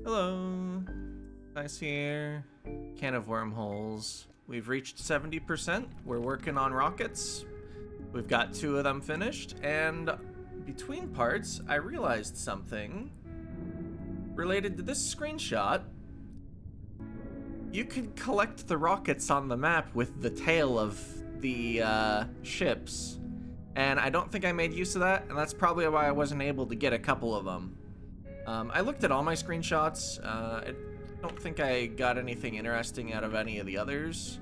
Hello. Nice here. Can of wormholes. We've reached 70%. We're working on rockets. We've got 2 of them finished, and between parts, I realized something related to this screenshot. You can collect the rockets on the map with the tail of the ships, and I don't think I made use of that, and that's probably why I wasn't able to get a couple of them. I looked at all my screenshots. I don't think I got anything interesting out of any of the others,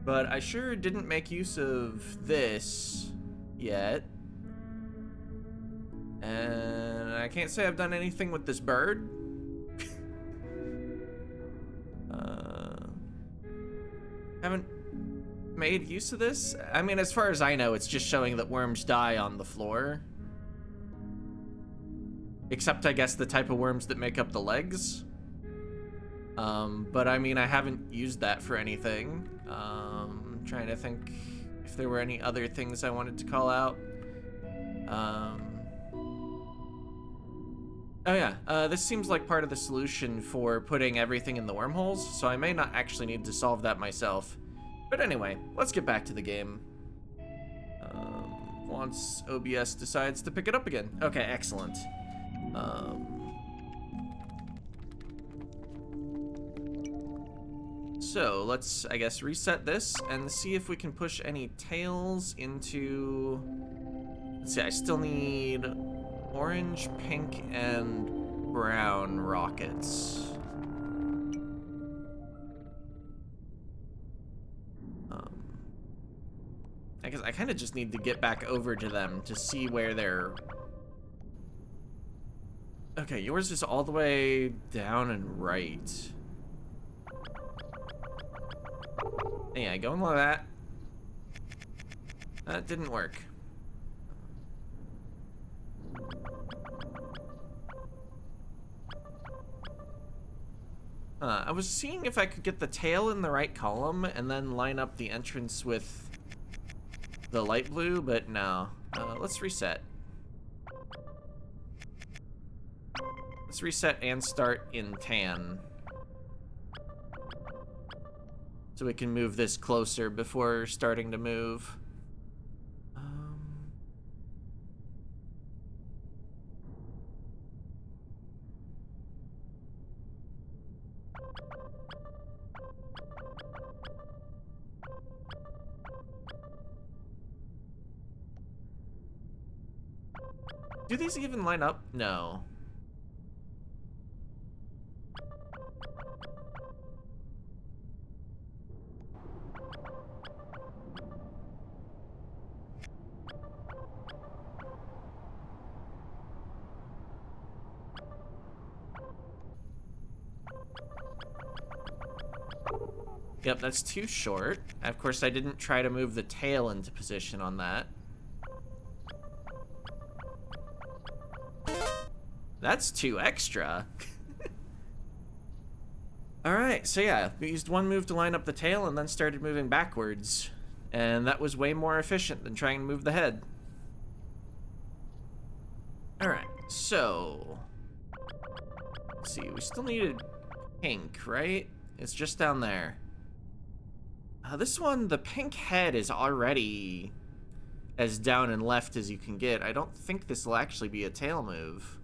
but I sure didn't make use of this yet. And I can't say I've done anything with this bird. Haven't made use of this. I mean, as far as I know, it's just showing that worms die on the floor. Except, I guess, the type of worms that make up the legs. But I mean, I haven't used that for anything. Trying to think if there were any other things I wanted to call out. Oh yeah, this seems like part of the solution for putting everything in the wormholes, so I may not actually need to solve that myself. But anyway, let's get back to the game. Once OBS decides to pick it up again. Okay, excellent. So let's, I guess, reset this and see if we can push any tails into... Let's see, I still need orange, pink, and brown rockets. I guess I kind of just need to get back over to them to see where they're... Okay, yours is all the way down and right. Yeah, going like that. That didn't work. I was seeing if I could get the tail in the right column and then line up the entrance with the light blue, but no. Let's reset. Let's reset and start in tan. So we can move this closer before starting to move. Do these even line up? No. Yep, that's too short. Of course, I didn't try to move the tail into position on that. That's too extra. Alright, so yeah, we used one move to line up the tail and then started moving backwards. And that was way more efficient than trying to move the head. Alright, so... Let's see, we still needed pink, right? It's just down there. This one, the pink head is already as down and left as you can get. I don't think this will actually be a tail move.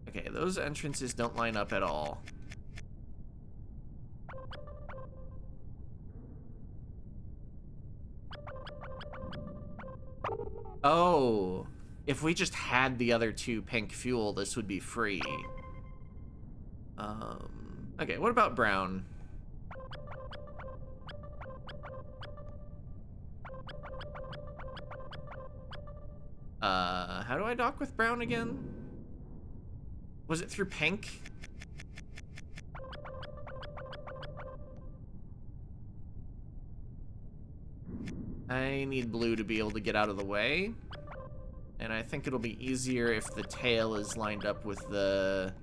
Okay, those entrances don't line up at all. Oh, if we just had the other 2 pink fuel, this would be free. Okay, what about brown? How do I dock with brown again? Was it through pink? I need blue to be able to get out of the way. And I think it'll be easier if the tail is lined up with the...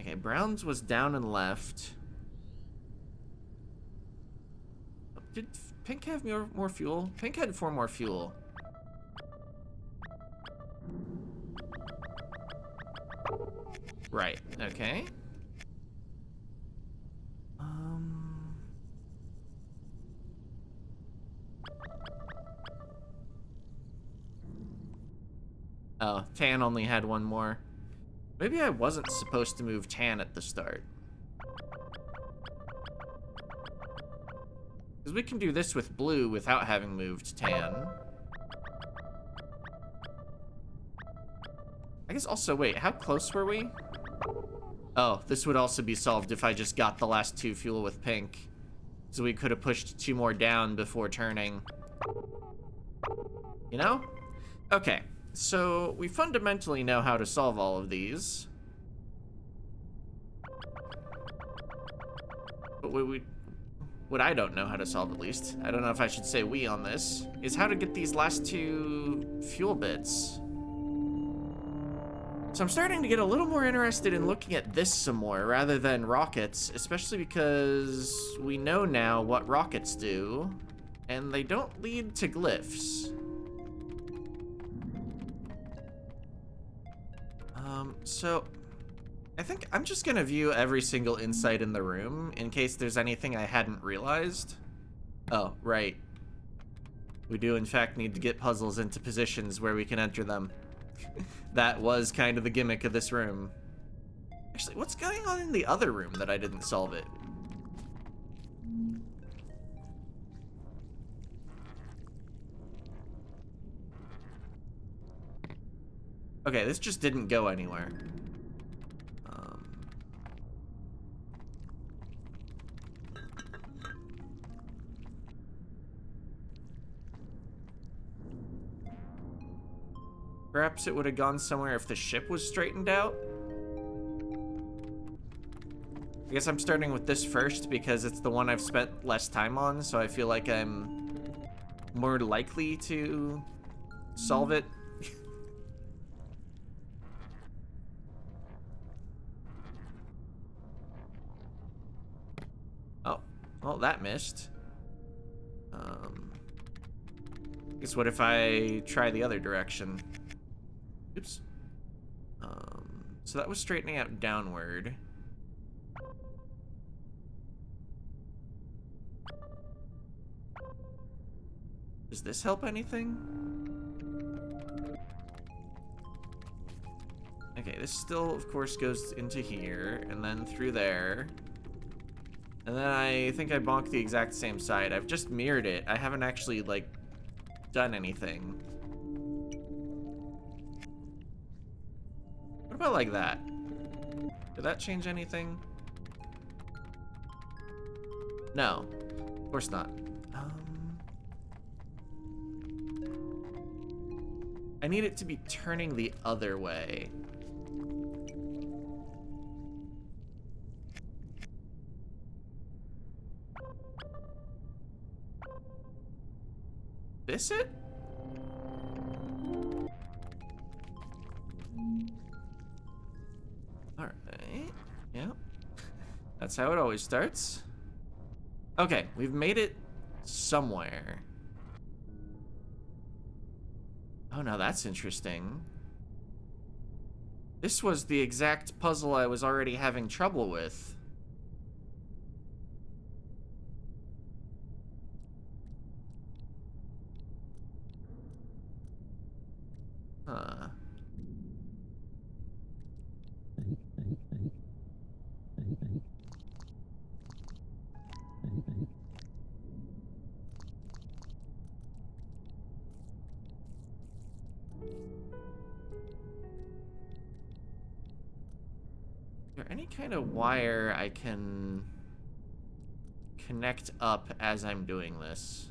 Okay, brown's was down and left. did Pink have more fuel? Pink had 4 more fuel. Right, okay. Oh, Tan only had 1 more. Maybe I wasn't supposed to move Tan at the start. Because we can do this with Blue without having moved Tan. I guess also, wait, how close were we? Oh, this would also be solved if I just got the last 2 fuel with Pink. So we could have pushed 2 more down before turning. You know? Okay, so we fundamentally know how to solve all of these. But what I don't know how to solve, at least, I don't know if I should say we on this, is how to get these last 2 fuel bits. So I'm starting to get a little more interested in looking at this some more rather than rockets, especially because we know now what rockets do, and they don't lead to glyphs. So I think I'm just gonna view every single insight in the room in case there's anything I hadn't realized. Oh, right. We do in fact need to get puzzles into positions where we can enter them. That was kind of the gimmick of this room. Actually, what's going on in the other room that I didn't solve it? Okay, this just didn't go anywhere. Perhaps it would have gone somewhere if the ship was straightened out. I guess I'm starting with this first because it's the one I've spent less time on, so I feel like I'm more likely to solve it. Oh, well, that missed. Guess what if I try the other direction? Oops. So that was straightening out downward. Does this help anything? Okay, this still, of course, goes into here, and then through there. And then I think I bonked the exact same side. I've just mirrored it. I haven't actually, like, done anything. What about like that? Did that change anything? No, of course not. I need it to be turning the other way. This it? Alright, yeah. That's how it always starts. Okay, we've made it somewhere. Oh, now that's interesting. This was the exact puzzle I was already having trouble with. Huh. Is there any kind of wire I can connect up as I'm doing this?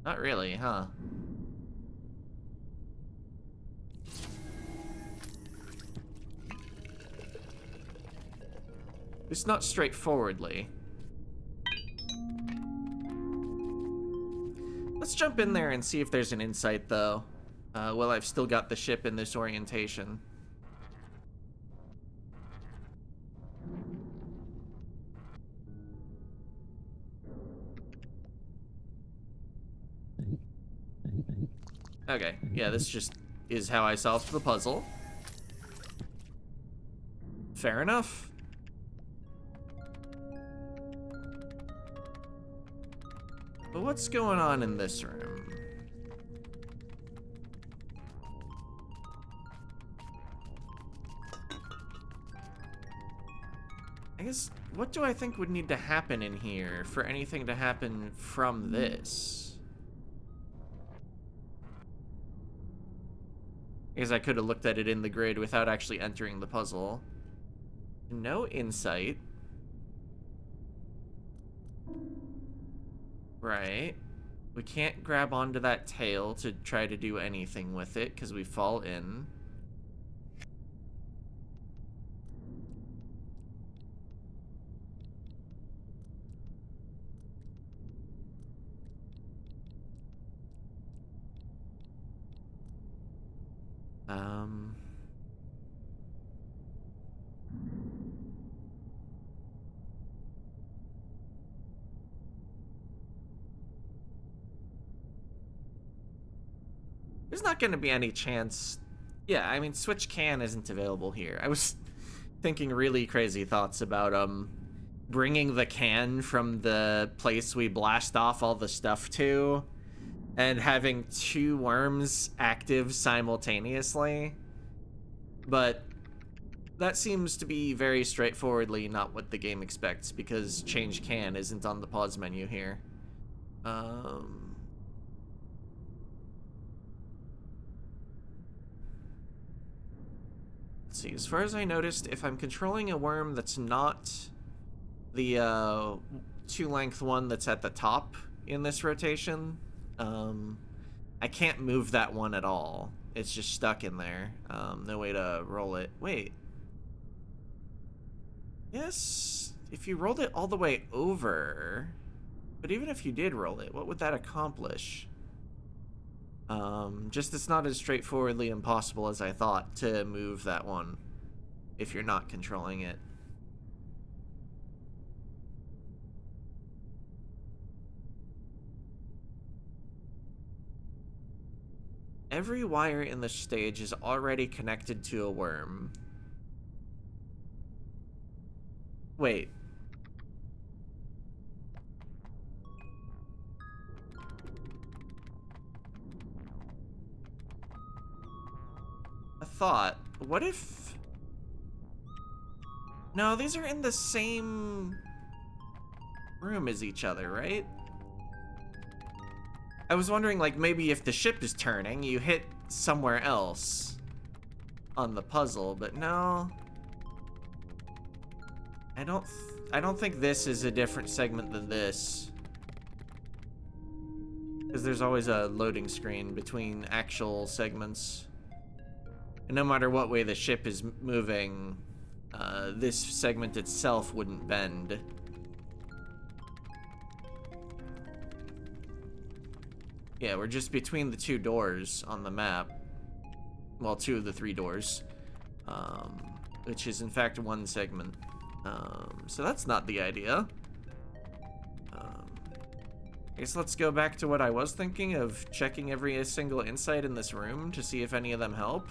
Not really, huh? It's not straightforwardly. Let's jump in there and see if there's an insight, though. Well, I've still got the ship in this orientation. Okay, yeah, this just is how I solved the puzzle. Fair enough. But what's going on in this room? I guess, what do I think would need to happen in here for anything to happen from this? I guess I could have looked at it in the grid without actually entering the puzzle. No insight. Right. We can't grab onto that tail to try to do anything with it because we fall in. Um... There's not going to be any chance. Yeah, I mean, Switch Can isn't available here. I was thinking really crazy thoughts about bringing the can from the place we blast off all the stuff to and having two worms active simultaneously. But that seems to be very straightforwardly not what the game expects because change can isn't on the pause menu here. Let's see, as far as I noticed, if I'm controlling a worm that's not the two-length one that's at the top in this rotation, I can't move that one at all. It's just stuck in there. No way to roll it. Wait. Yes, if you rolled it all the way over, but even if you did roll it, what would that accomplish? Just it's not as straightforwardly impossible as I thought to move that one if you're not controlling it. Every wire in the stage is already connected to a worm. Wait. A thought. What if... No, these are in the same room as each other, right? I was wondering, like, maybe if the ship is turning, you hit somewhere else on the puzzle, but no. I don't think this is a different segment than this. Because there's always a loading screen between actual segments. And no matter what way the ship is moving, this segment itself wouldn't bend. Yeah, we're just between the two doors on the map. Well, two of the three doors. Which is in fact one segment. So that's not the idea. I guess let's go back to what I was thinking of checking every single insight in this room to see if any of them help.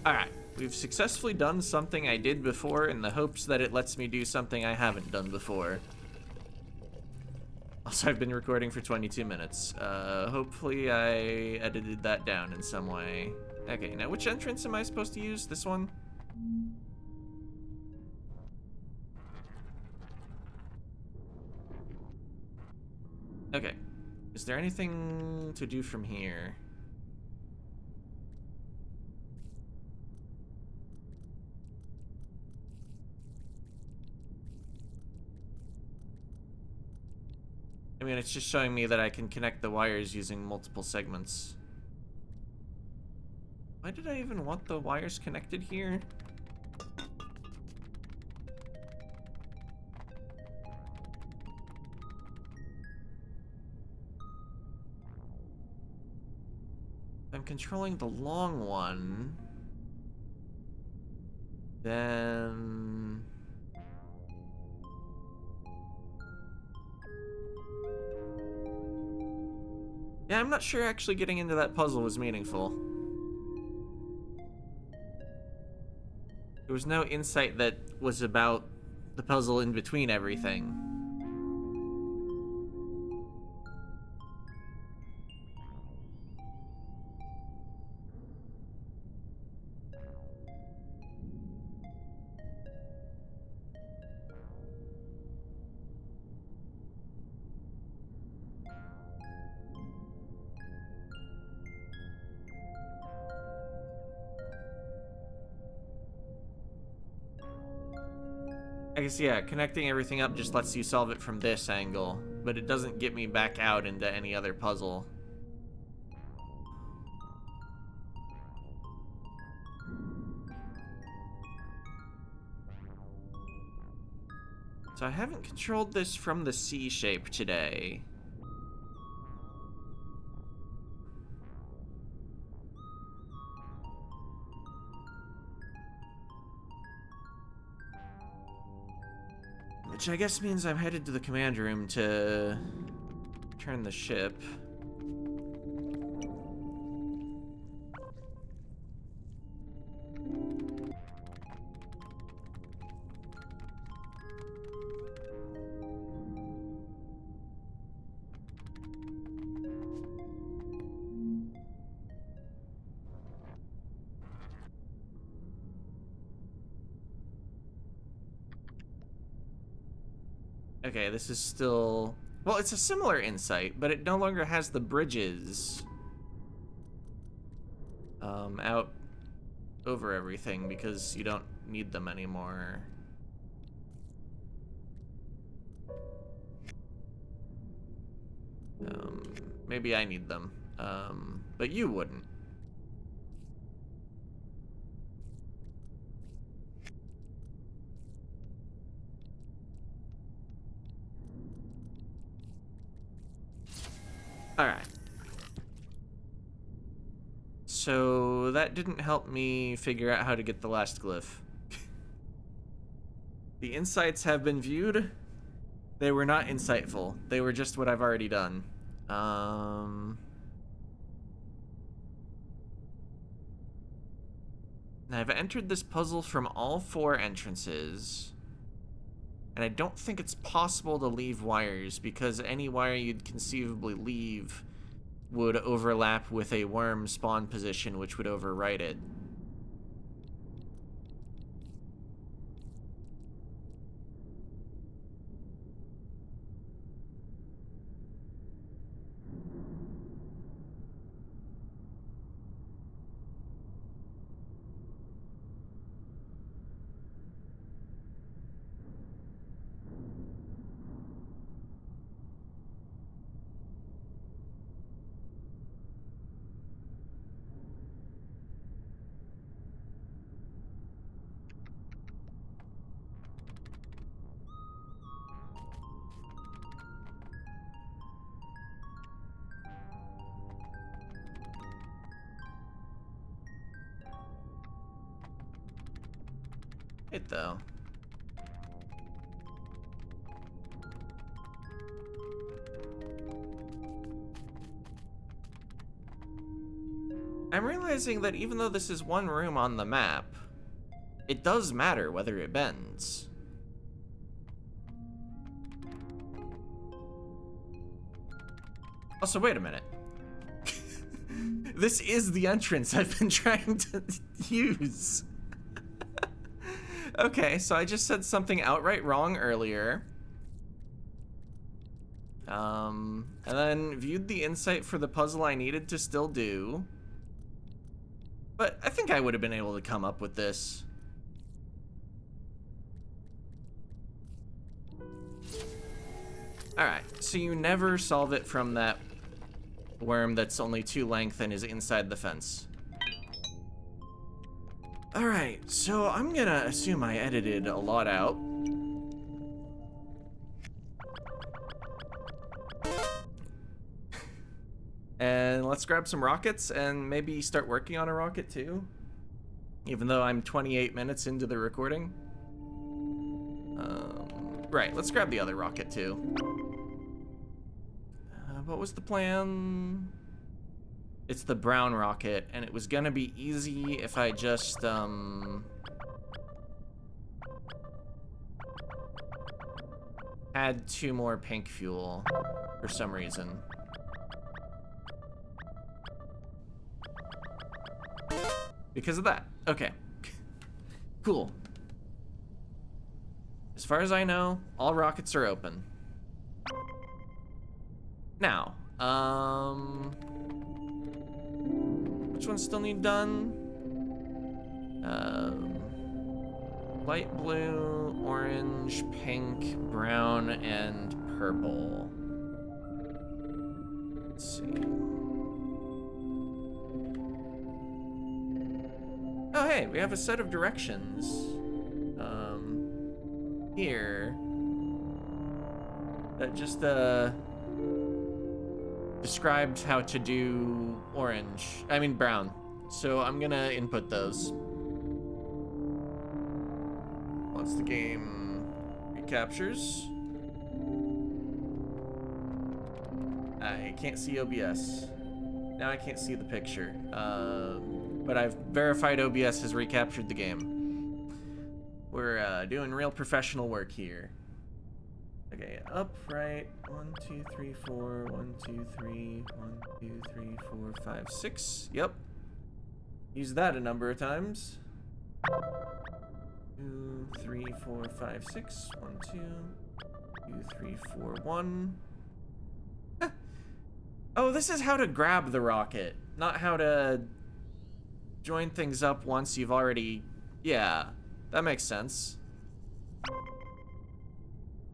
Alright, we've successfully done something I did before in the hopes that it lets me do something I haven't done before. Also, I've been recording for 22 minutes. Hopefully I edited that down in some way. Okay, now which entrance am I supposed to use? This one? Okay. Is there anything to do from here? I mean, it's just showing me that I can connect the wires using multiple segments. Why did I even want the wires connected here? I'm controlling the long one. Then... Yeah, I'm not sure actually getting into that puzzle was meaningful. There was no insight that was about the puzzle in between everything. I guess, yeah, connecting everything up just lets you solve it from this angle, but it doesn't get me back out into any other puzzle. So I haven't controlled this from the C shape today. Which I guess means I'm headed to the command room to turn the ship. Okay, this is still... Well, it's a similar insight, but it no longer has the bridges out over everything because you don't need them anymore. Maybe I need them, but you wouldn't. Alright. So that didn't help me figure out how to get the last glyph. The insights have been viewed. They were not insightful. They were just what I've already done. Now I've entered this puzzle from all 4 entrances. And I don't think it's possible to leave wires, because any wire you'd conceivably leave would overlap with a worm spawn position, which would overwrite it. It though. I'm realizing that even though this is one room on the map, it does matter whether it bends. Also, wait a minute. This is the entrance I've been trying to use. Okay, so I just said something outright wrong earlier. And then viewed the insight for the puzzle I needed to still do. But I think I would have been able to come up with this. Alright, so you never solve it from that worm that's only 2 length and is inside the fence. Alright, so I'm gonna assume I edited a lot out. And let's grab some rockets and maybe start working on a rocket too. Even though I'm 28 minutes into the recording. Right, let's grab the other rocket too. What was the plan? It's the brown rocket, and it was gonna be easy if I just, add 2 more pink fuel for some reason. Because of that. Okay. Cool. As far as I know, all rockets are open. Now, which ones still need done? Light blue, orange, pink, brown, and purple. Let's see. Oh, hey, we have a set of directions. Here. That just, described how to do brown. So I'm gonna input those. Once the game recaptures. I can't see OBS. Now I can't see the picture. But I've verified OBS has recaptured the game. We're doing real professional work here. Okay, up, right, 1, 2, 3, 4, 1, 2, 3, 1, 2, 3, 4, 5, 6. Yep. Used that a number of times. 2, 3, 4, 5, 6. 1, 2, 2, 3, 4, 1. Oh, this is how to grab the rocket, not how to join things up once you've already... Yeah, that makes sense.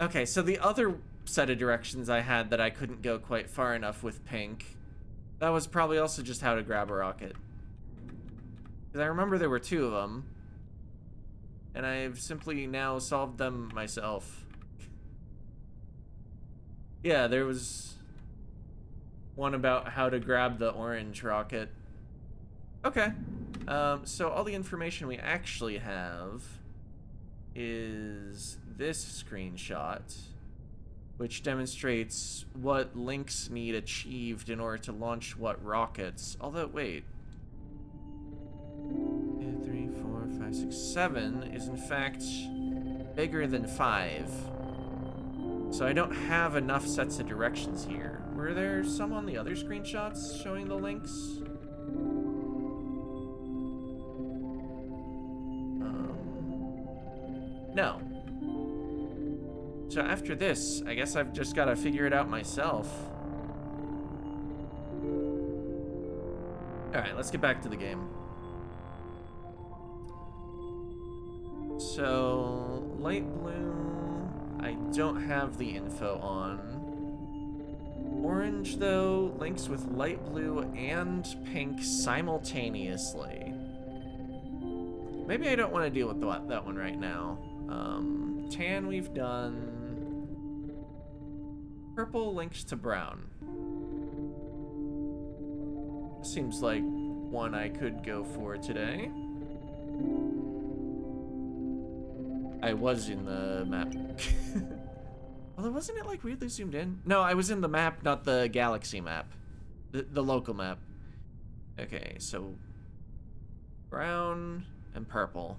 Okay, so the other set of directions I had that I couldn't go quite far enough with pink, that was probably also just how to grab a rocket. Because I remember there were 2 of them, and I've simply now solved them myself. Yeah, there was one about how to grab the orange rocket. Okay, so all the information we actually have is this screenshot, which demonstrates what links need achieved in order to launch what rockets. Although, wait. 2, 3, 4, 5, 6, 7 is in fact bigger than 5. So I don't have enough sets of directions here. Were there some on the other screenshots showing the links? No. So after this, I guess I've just got to figure it out myself. Alright, let's get back to the game. So, light blue, I don't have the info on. Orange, though, links with light blue and pink simultaneously. Maybe I don't want to deal with that one right now. Tan we've done. Purple links to brown. Seems like one I could go for today. I was in the map. Although, wasn't it like weirdly zoomed in? No, I was in the map, not the galaxy map. The local map. Okay, so brown and purple.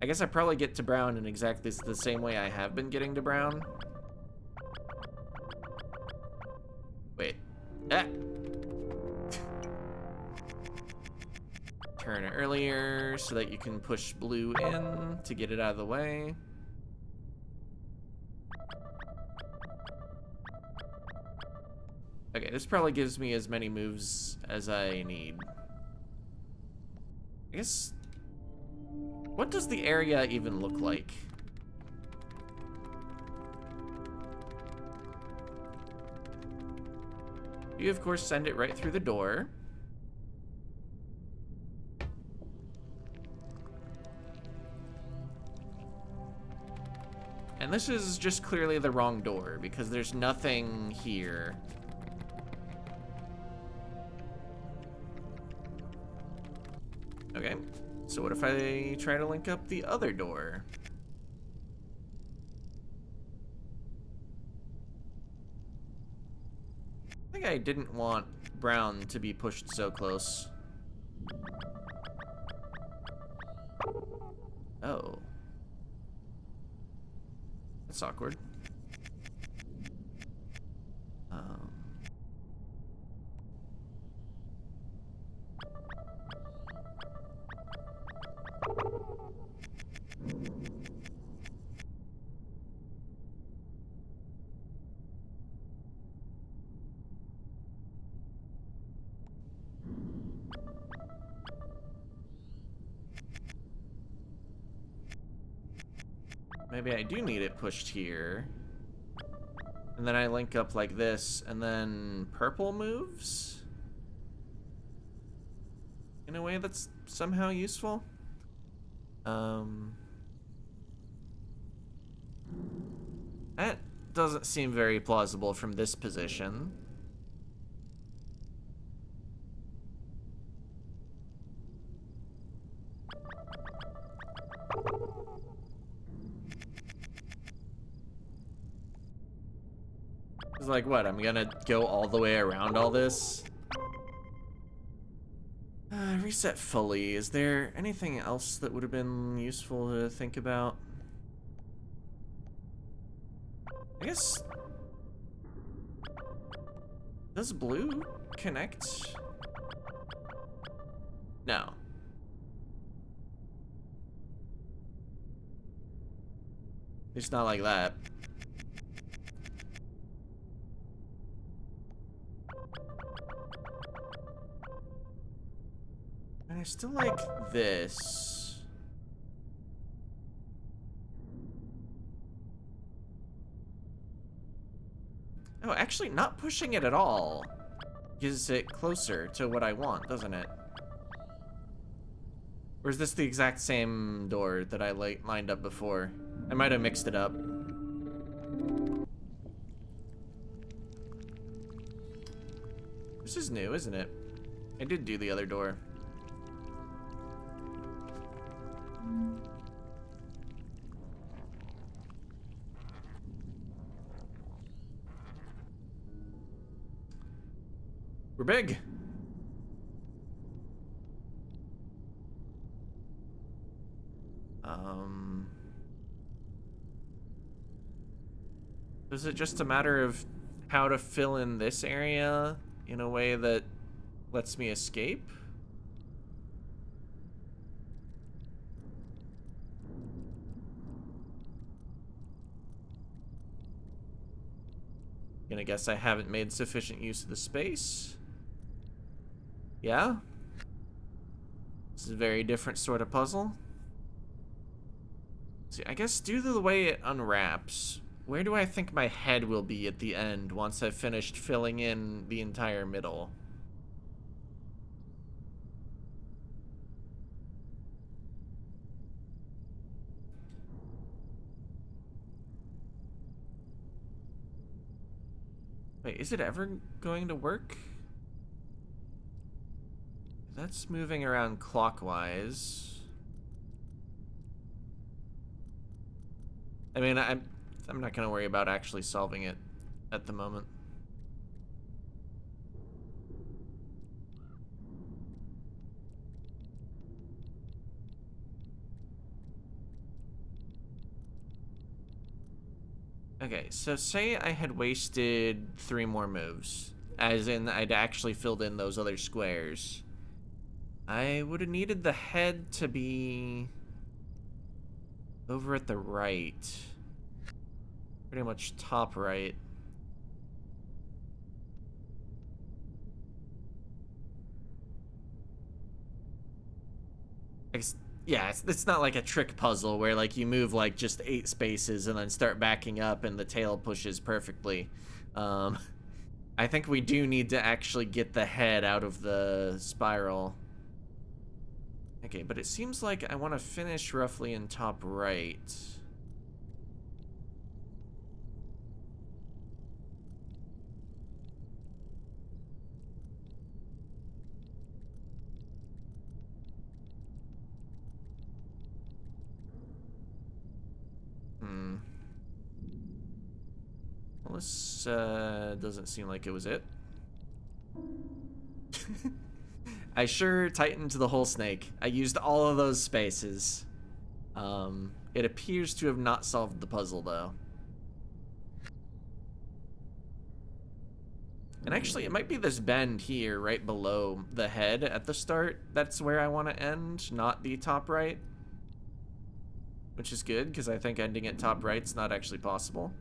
I guess I probably get to brown in exactly the same way I have been getting to brown. Wait. Ah! Turn earlier so that you can push blue in to get it out of the way. Okay, this probably gives me as many moves as I need. I guess... What does the area even look like? You, of course, send it right through the door. And this is just clearly the wrong door, because there's nothing here. Okay, so what if I try to link up the other door? I didn't want brown to be pushed so close. Oh. That's awkward. Maybe I do need it pushed here. And then I link up like this, and then purple moves? In a way that's somehow useful? That doesn't seem very plausible from this position. It's like, what, I'm gonna go all the way around all this? Reset fully. Is there anything else that would have been useful to think about? I guess... Does blue connect? No. It's not like that. And I still like this. Oh, actually, not pushing it at all gives it closer to what I want, doesn't it? Or is this the exact same door that I lined up before? I might have mixed it up. This is new, isn't it? I did do the other door. We're big. Is it just a matter of how to fill in this area in a way that lets me escape? Gonna guess I haven't made sufficient use of the space. Yeah? This is a very different sort of puzzle. See, I guess due to the way it unwraps, where do I think my head will be at the end once I've finished filling in the entire middle? Wait, is it ever going to work? That's moving around clockwise. I mean, I'm not gonna worry about actually solving it at the moment. Okay, so say I had wasted 3 more moves, as in I'd actually filled in those other squares. I would have needed the head to be over at the right. Pretty much top right. Yeah, it's not like a trick puzzle where like you move like just 8 spaces and then start backing up and the tail pushes perfectly. I think we do need to actually get the head out of the spiral. Okay, but it seems like I want to finish roughly in top right. Well, this doesn't seem like it was it. I sure tightened the whole snake. I used all of those spaces. It appears to have not solved the puzzle, though. And actually, it might be this bend here, right below the head at the start. That's where I want to end, not the top right. Which is good, because I think ending at top right's not actually possible.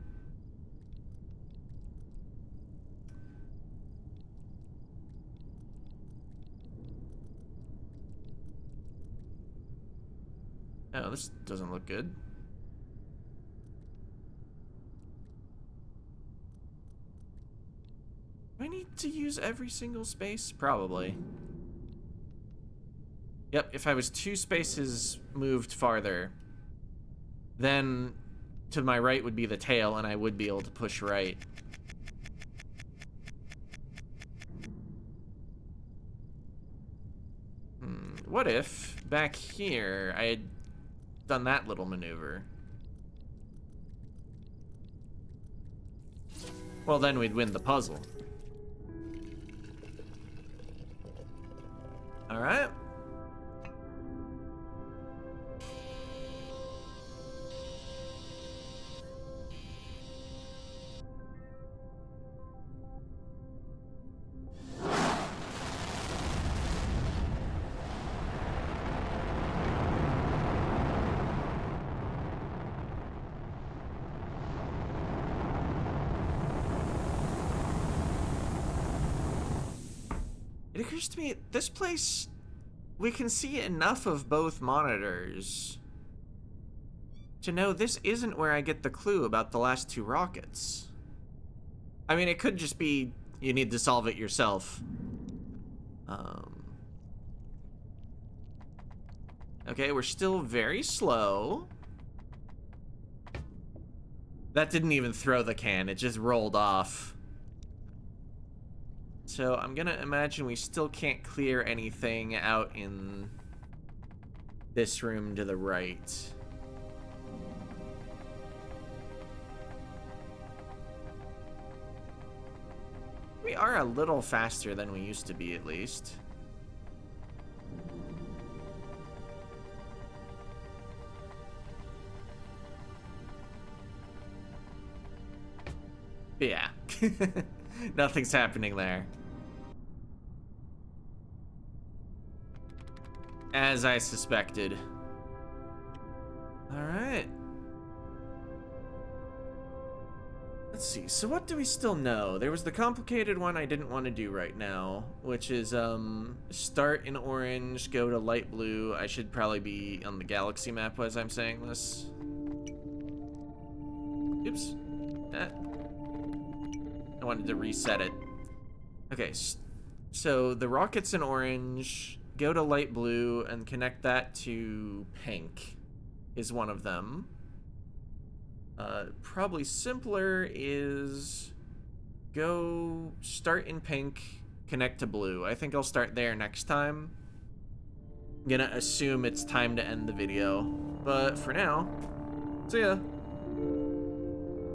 Oh, this doesn't look good. Do I need to use every single space? Probably. Yep, if I was 2 spaces moved farther, then to my right would be the tail, and I would be able to push right. What if, back here, I had done that little maneuver? Well, then we'd win the puzzle. Alright. It occurs to me, this place, we can see enough of both monitors to know this isn't where I get the clue about the last 2 rockets. I mean, it could just be you need to solve it yourself. Okay, we're still very slow. That didn't even throw the can, it just rolled off. So I'm gonna imagine we still can't clear anything out in this room to the right. We are a little faster than we used to be, at least. But yeah, nothing's happening there. As I suspected. Alright. Let's see, so what do we still know? There was the complicated one I didn't want to do right now, which is, start in orange, go to light blue. I should probably be on the galaxy map as I'm saying this. Oops. I wanted to reset it. Okay, so the rocket's in orange, go to light blue, and connect that to pink is one of them. Probably simpler is go start in pink, connect to blue. I think I'll start there next time. I'm gonna assume it's time to end the video, but for now, see ya.